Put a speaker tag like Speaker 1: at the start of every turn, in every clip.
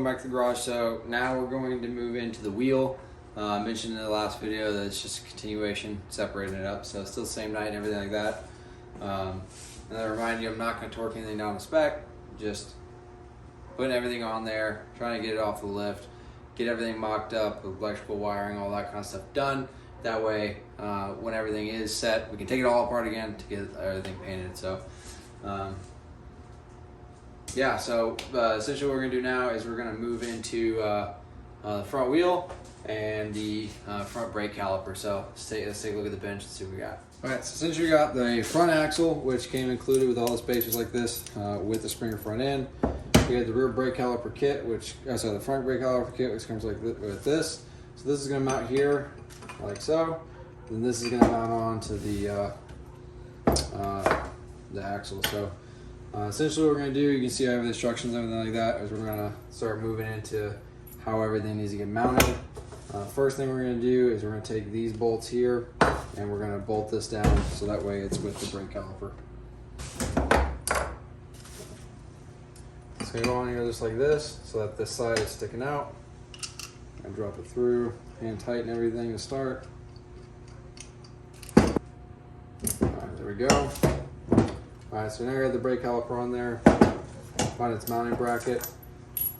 Speaker 1: back to the garage. So now we're going to move into the wheel. I mentioned in the last video that it's just a continuation, separating it up. So it's still the same night and everything like that. And I remind you, I'm not going to torque anything down to spec. Just putting everything on there, trying to get it off the lift, get everything mocked up, electrical wiring, all that kind of stuff done. That way, when everything is set, we can take it all apart again to get everything painted. So, yeah, so essentially what we're going to do now is we're going to move into the front wheel and the front brake caliper. So let's take a look at the bench and see what we got. All right, so since we got the front axle, which came included with all the spacers like this, with the Springer front end, we had the rear brake caliper kit, the front brake caliper kit, which comes like with this. So this is going to mount here, like so. Then this is going to mount on to the axle. So essentially what we're going to do, you can see I have the instructions and everything like that, is we're going to start moving into how everything needs to get mounted. First thing we're going to do is we're going to take these bolts here and we're going to bolt this down so that way it's with the brake caliper. It's going to go on here just like this so that this side is sticking out. And drop it through, hand tighten everything to start. Alright, there we go. Alright, so now we got the brake caliper on there. Find its mounting bracket.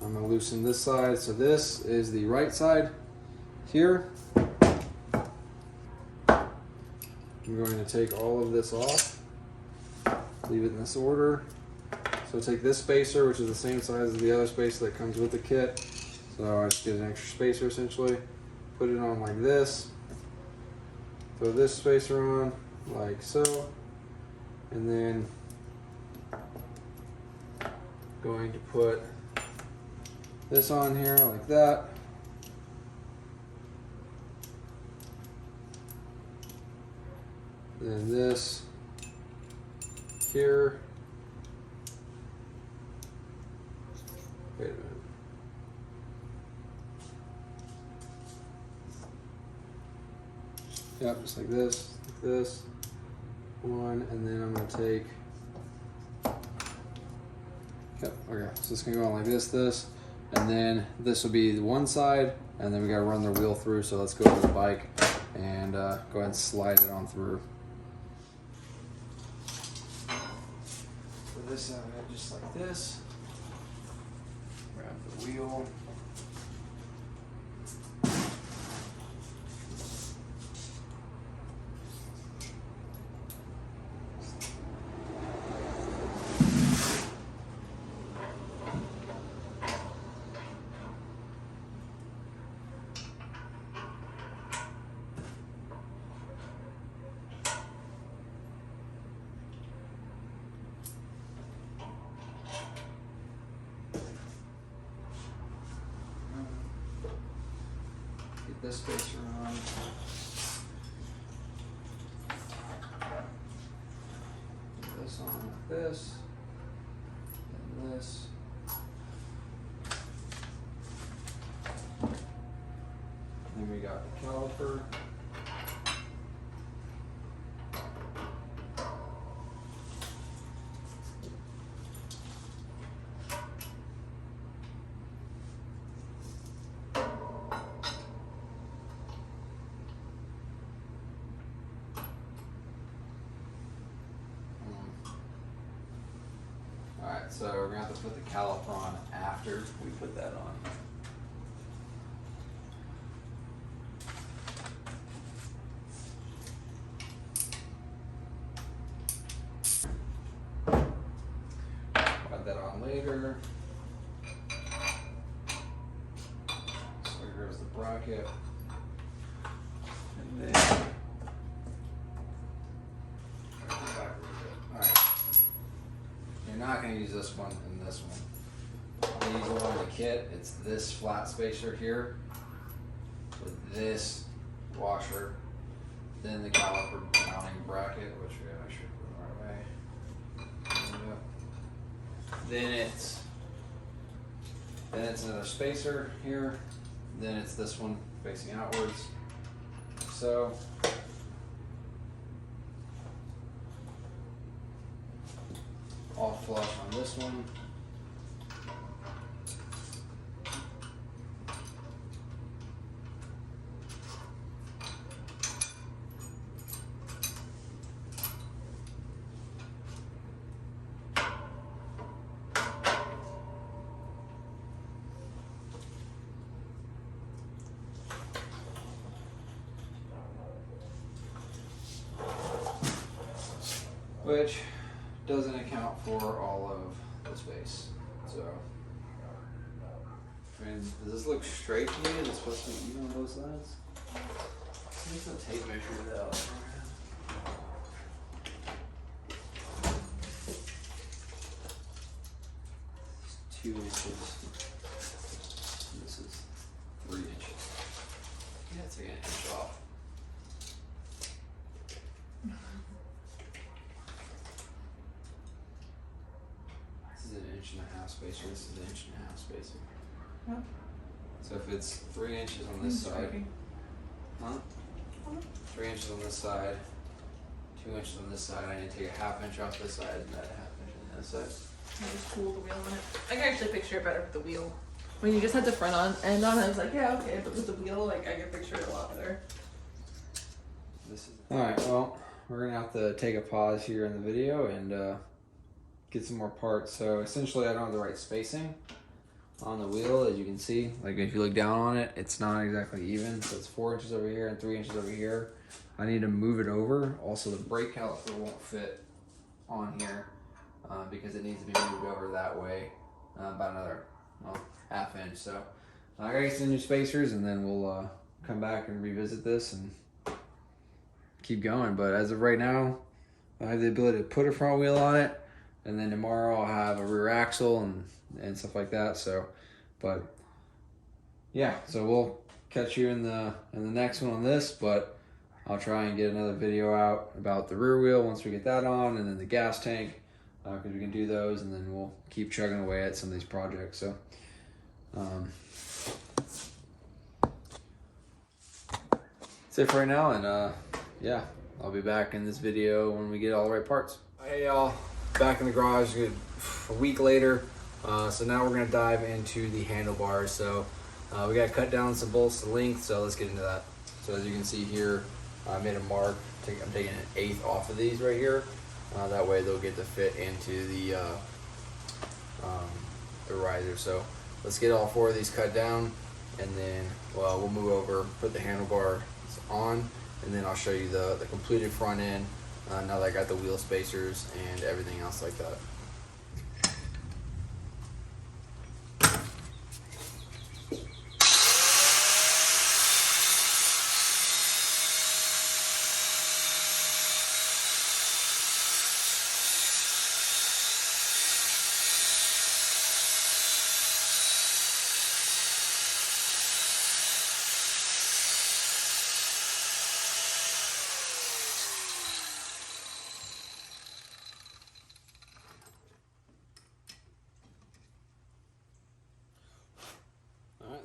Speaker 1: I'm going to loosen this side. So this is the right side here. I'm going to take all of this off, leave it in this order. So take this spacer, which is the same size as the other spacer that comes with the kit. So I just get an extra spacer essentially, put it on like this, throw this spacer on like so, and then going to put this on here like that. Then this here. Wait a minute. Yep, just like this, one, and then I'm going to take, yep, okay, so it's going to go on like this, and then this will be the one side, and then we got to run the wheel through, so let's go to the bike and go ahead and slide it on through. For this side, just like this, grab the wheel. This spacer on. Put this on like this, and this. Then we got the caliper. Alright, so we're going to have to put the caliper on after we put that on. Put that on later. So here's the bracket. And then you're not going to use this one and this one. These are on the kit. It's this flat spacer here with this washer, then the caliper mounting bracket, which I should put the right way. Then it's another spacer here. Then it's this one facing outwards. So. All flush on this one. which doesn't account for all of the space. So, I mean, does this look straight to you? Is it supposed to be even on both sides? Let's get the tape measure out. 2 inches. And this is 3 inches. Yeah, it's like an inch off. This is an inch and a half spacer. This is an inch and a half spacer.
Speaker 2: Yeah.
Speaker 1: So if it's 3 inches on this side, huh? 3 inches on this side, 2 inches on this side. I need to take a ½ inch off this side and that ½ inch on this side.
Speaker 2: I just cool the wheel on it. I can actually picture it better with the wheel. When you just had the front end on it, I was like, yeah, okay, but with the wheel, like, I can picture it a lot better.
Speaker 1: Alright, well, we're gonna have to take a pause here in the video and get some more parts. So essentially I don't have the right spacing on the wheel, as you can see. Like if you look down on it, it's not exactly even. So it's 4 inches over here and 3 inches over here. I need to move it over. Also the brake caliper won't fit on here because it needs to be moved over that way about another ½ inch. So I gotta get some new spacers and then we'll come back and revisit this and keep going. But as of right now, I have the ability to put a front wheel on it, and then tomorrow I'll have a rear axle and stuff like that. So, but yeah, so we'll catch you in the next one on this. But I'll try and get another video out about the rear wheel once we get that on, and then the gas tank, because we can do those, and then we'll keep chugging away at some of these projects. So that's it for right now, and yeah, I'll be back in this video when we get all the right parts. Hey y'all, back in the garage a week later. So now we're gonna dive into the handlebars. So we gotta cut down some bolts to length, so let's get into that. So as you can see here, I made a mark. I'm taking an 1/8 off of these right here. That way they'll get to fit into the riser. So let's get all 4 of these cut down, and then we'll move over, put the handlebars on, and then I'll show you the completed front end now that I got the wheel spacers and everything else like that.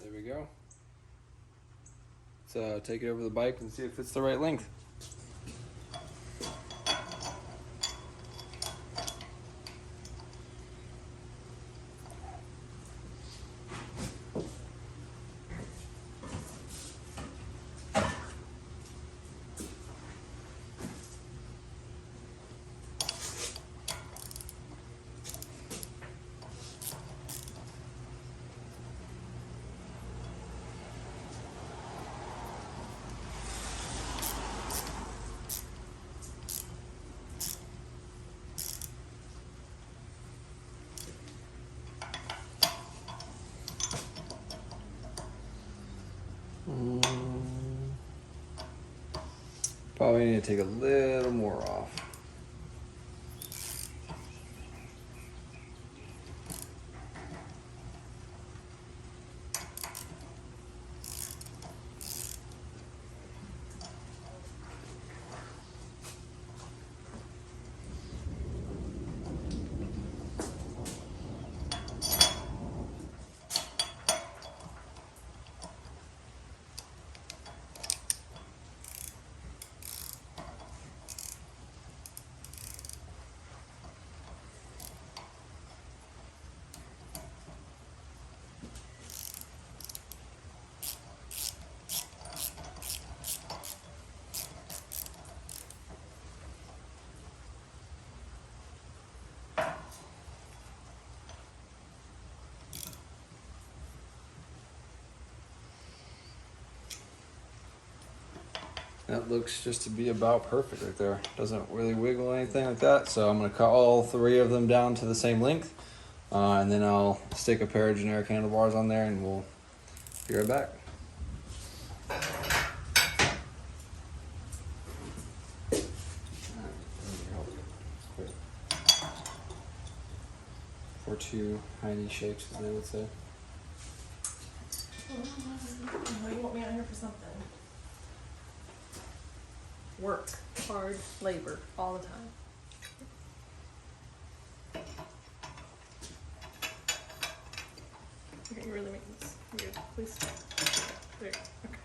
Speaker 1: There we go. Let's take it over the bike and see if it's the right length. Probably need to take a little more off. That looks just to be about perfect right there. Doesn't really wiggle or anything like that. So I'm gonna cut all 3 of them down to the same length. And then I'll stick a pair of generic handlebars on there and we'll be right back. For 2 tiny shakes, as they would say.
Speaker 2: Oh, you want me out here for something? Work, hard labor, all the time. Okay, you're really making this weird. Please stop. There you go. Okay.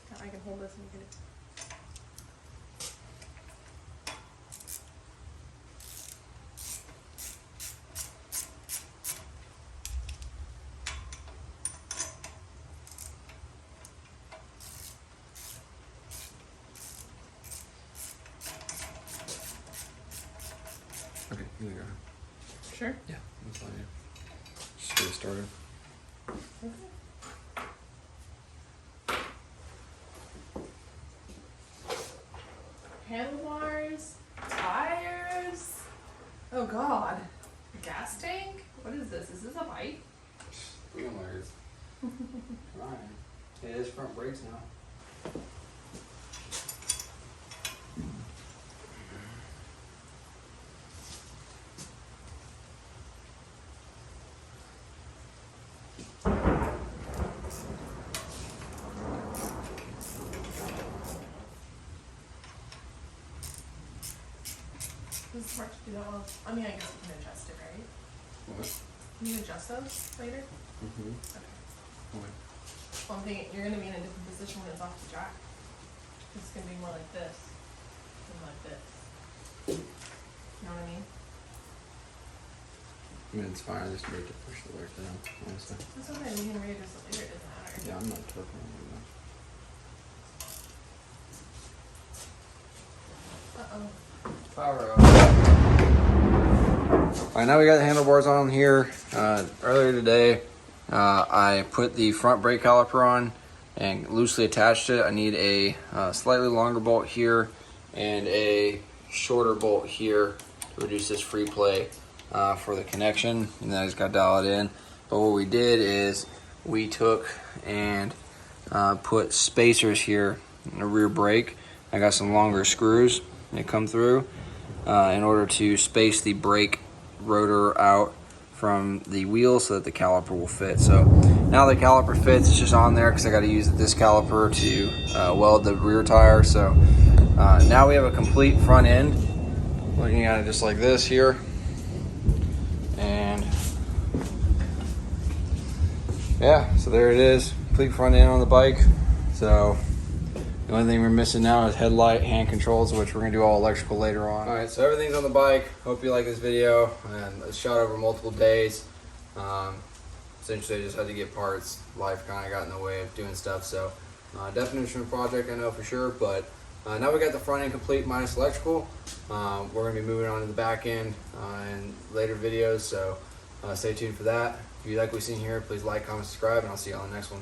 Speaker 2: Now I can hold this and you can do.
Speaker 1: Okay, here we go.
Speaker 2: Sure.
Speaker 1: Yeah, that's fine. Yeah. Just get it started.
Speaker 2: Okay. Handlebars, tires. Oh God, gas tank. What is this? Is this a bike?
Speaker 1: Wheel mirrors. Alright. It is front brakes now.
Speaker 2: This is hard to do that well. I mean, I guess we can adjust it, right?
Speaker 1: What?
Speaker 2: Can you adjust those later?
Speaker 1: Mm-hmm.
Speaker 2: Okay.
Speaker 1: What?
Speaker 2: Well, I'm thinking you're gonna be in a different position when it's off the track. It's gonna be more like this than like this. You know what I mean?
Speaker 1: I mean, it's fine. I just need to push the work down, honestly.
Speaker 2: That's okay. We can readjust it later. It doesn't matter.
Speaker 1: Yeah, I'm not torquing it much.
Speaker 2: Uh-oh.
Speaker 1: Power up. Alright, now we got the handlebars on here. Earlier today, I put the front brake caliper on and loosely attached it. I need a slightly longer bolt here and a shorter bolt here to reduce this free play for the connection. And then I just got to dial it in. But what we did is we took and put spacers here in the rear brake. I got some longer screws that come through in order to space the brake rotor out from the wheel so that the caliper will fit. So now the caliper fits. It's just on there because I got to use this caliper to weld the rear tire. So now we have a complete front end. Looking at it just like this here. And yeah, so there it is. Complete front end on the bike. So the only thing we're missing now is headlight, hand controls, which we're gonna do all electrical later on. All right, so everything's on the bike. Hope you like this video. And it's shot over multiple days. Essentially, I just had to get parts. Life kind of got in the way of doing stuff. So definition of project, I know for sure. But now we got the front end complete minus electrical. We're gonna be moving on to the back end in later videos. So stay tuned for that. If you like what we've seen here, please like, comment, subscribe, and I'll see you on the next one.